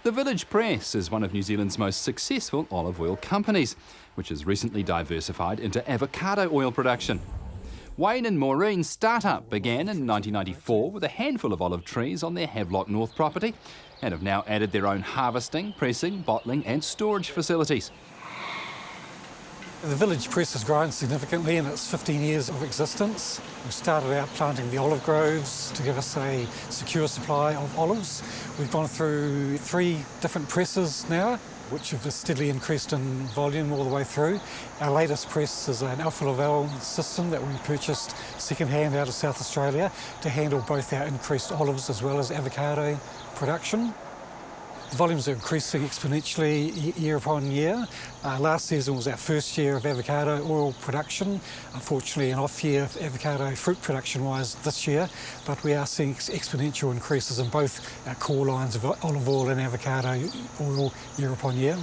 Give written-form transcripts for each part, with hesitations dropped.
The Village Press is one of New Zealand's most successful olive oil companies, which has recently diversified into avocado oil production. Wayne and Maureen's startup began in 1994 with a handful of olive trees on their Havelock North property and have now added their own harvesting, pressing, bottling and storage facilities. The Village Press has grown significantly in its 15 years of existence. We started out planting the olive groves to give us a secure supply of olives. We've gone through 3 different presses now, which have steadily increased in volume all the way through. Our latest press is an Alfa Laval system that we purchased second-hand out of South Australia to handle both our increased olives as well as avocado production. The volumes are increasing exponentially year upon year. Last season was our first year of avocado oil production. Unfortunately, an off year avocado fruit production-wise this year, but we are seeing exponential increases in both our core lines of olive oil and avocado oil year upon year.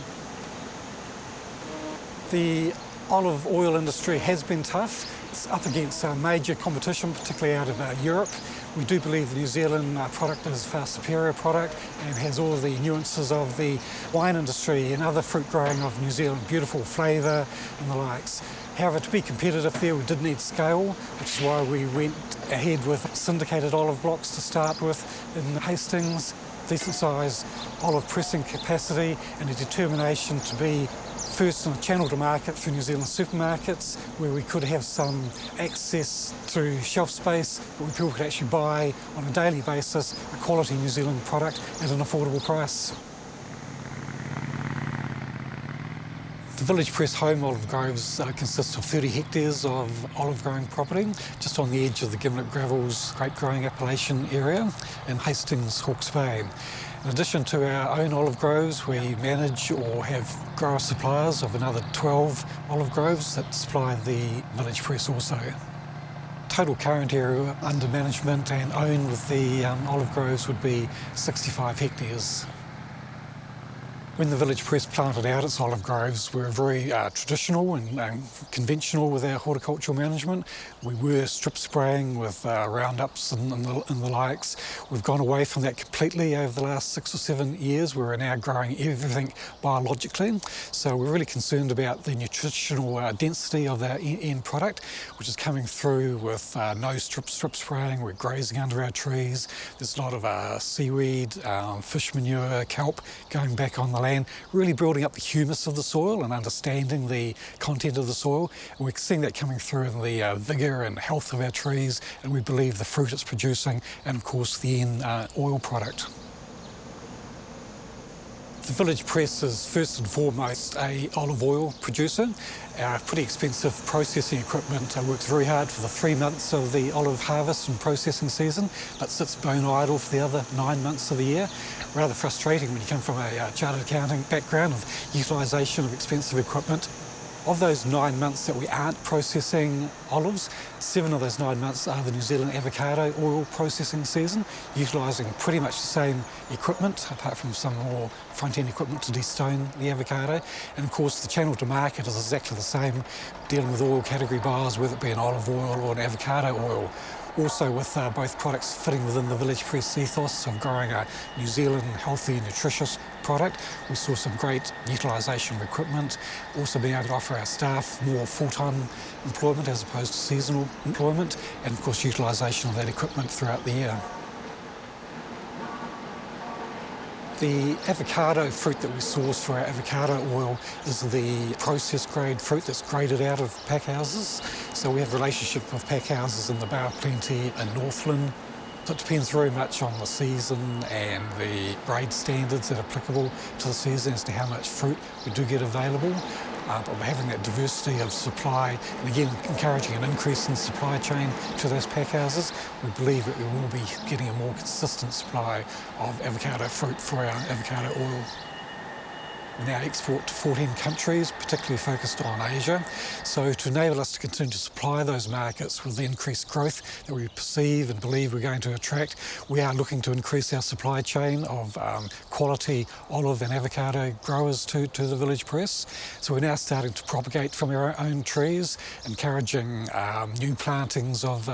The olive oil industry has been tough. It's up against major competition, particularly out of Europe. We do believe the New Zealand product is a far superior product and has all the nuances of the wine industry and other fruit growing of New Zealand, beautiful flavour and the likes. However, to be competitive there, we did need scale, which is why we went ahead with syndicated olive blocks to start with in Hastings, decent size olive pressing capacity and a determination to be first in a channel to market through New Zealand supermarkets, where we could have some access to shelf space where people could actually buy on a daily basis a quality New Zealand product at an affordable price. The Village Press home olive groves consist of 30 hectares of olive growing property just on the edge of the Gimlet Gravels grape growing appellation area in Hastings, Hawke's Bay. In addition to our own olive groves, we manage or have grower suppliers of another 12 olive groves that supply the Village Press also. Total current area under management and owned with the olive groves would be 65 hectares. When the Village Press planted out its olive groves, we were very traditional and conventional with our horticultural management. We were strip spraying with roundups and the likes. We've gone away from that completely over the last 6 or 7 years. We're now growing everything biologically. So we're really concerned about the nutritional density of our end product, which is coming through with no strip spraying. We're grazing under our trees. There's a lot of seaweed, fish manure, kelp going back on the land, really building up the humus of the soil and understanding the content of the soil. And we're seeing that coming through in the vigour and health of our trees, and we believe the fruit it's producing and of course the end oil product. The Village Press is first and foremost a olive oil producer. Our pretty expensive processing equipment works very hard for the 3 months of the olive harvest and processing season, but sits bone idle for the other 9 months of the year. Rather frustrating when you come from a chartered accounting background of utilisation of expensive equipment. Of those 9 months that we aren't processing olives, 7 of those 9 months are the New Zealand avocado oil processing season, utilising pretty much the same equipment, apart from some more front-end equipment to destone the avocado. And of course the channel to market is exactly the same, dealing with oil category buyers, whether it be an olive oil or an avocado oil. Also with both products fitting within the Village Press ethos of growing a New Zealand healthy, nutritious product. We saw some great utilisation of equipment, also being able to offer our staff more full-time employment as opposed to seasonal employment, and of course utilisation of that equipment throughout the year. The avocado fruit that we source for our avocado oil is the processed grade fruit that's graded out of packhouses. So we have a relationship with packhouses in the Bay of Plenty and Northland. It depends very much on the season and the grade standards that are applicable to the season as to how much fruit we do get available. But we're having that diversity of supply and again encouraging an increase in supply chain to those packhouses, we believe that we will be getting a more consistent supply of avocado fruit for our avocado oil. We now export to 14 countries, particularly focused on Asia. So to enable us to continue to supply those markets with the increased growth that we perceive and believe we're going to attract, we are looking to increase our supply chain of quality olive and avocado growers to the Village Press. So we're now starting to propagate from our own trees, encouraging new plantings of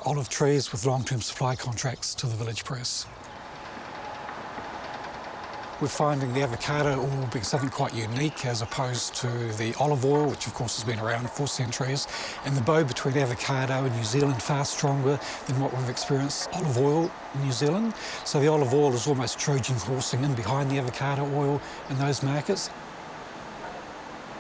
olive trees with long-term supply contracts to the Village Press. we're finding the avocado oil being something quite unique as opposed to the olive oil, which of course has been around for centuries. And the bow between avocado and New Zealand far stronger than what we've experienced olive oil in New Zealand. So the olive oil is almost Trojan horsing in behind the avocado oil in those markets.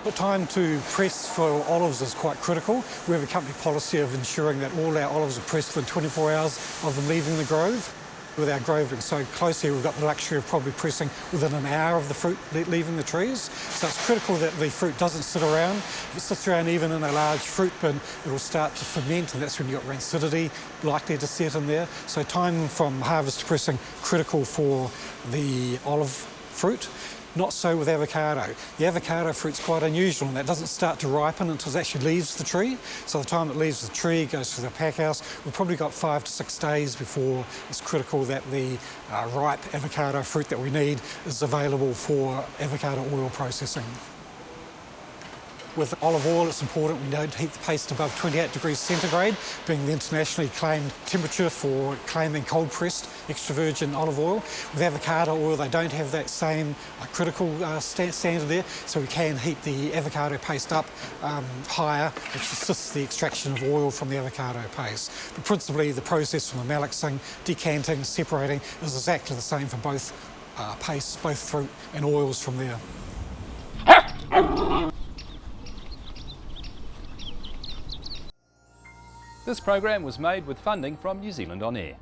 The time to press for olives is quite critical. We have a company policy of ensuring that all our olives are pressed within 24 hours of them leaving the grove. With our grove being so close here, we've got the luxury of probably pressing within an hour of the fruit leaving the trees. So it's critical that the fruit doesn't sit around. If it sits around even in a large fruit bin, it will start to ferment, and that's when you've got rancidity likely to set in there. So time from harvest to pressing, critical for the olive fruit. Not so with avocado. The avocado fruit's quite unusual, and that doesn't start to ripen until it actually leaves the tree. So the time it leaves the tree, goes to the pack house, we've probably got 5 to 6 days before it's critical that the ripe avocado fruit that we need is available for avocado oil processing. With olive oil, it's important we don't heat the paste above 28 degrees centigrade, being the internationally claimed temperature for claiming cold-pressed extra virgin olive oil. With avocado oil, they don't have that same critical standard there, so we can heat the avocado paste up higher, which assists the extraction of oil from the avocado paste. But principally, the process from the malaxing, decanting, separating is exactly the same for both pastes, both fruit and oils from there. This program was made with funding from New Zealand On Air.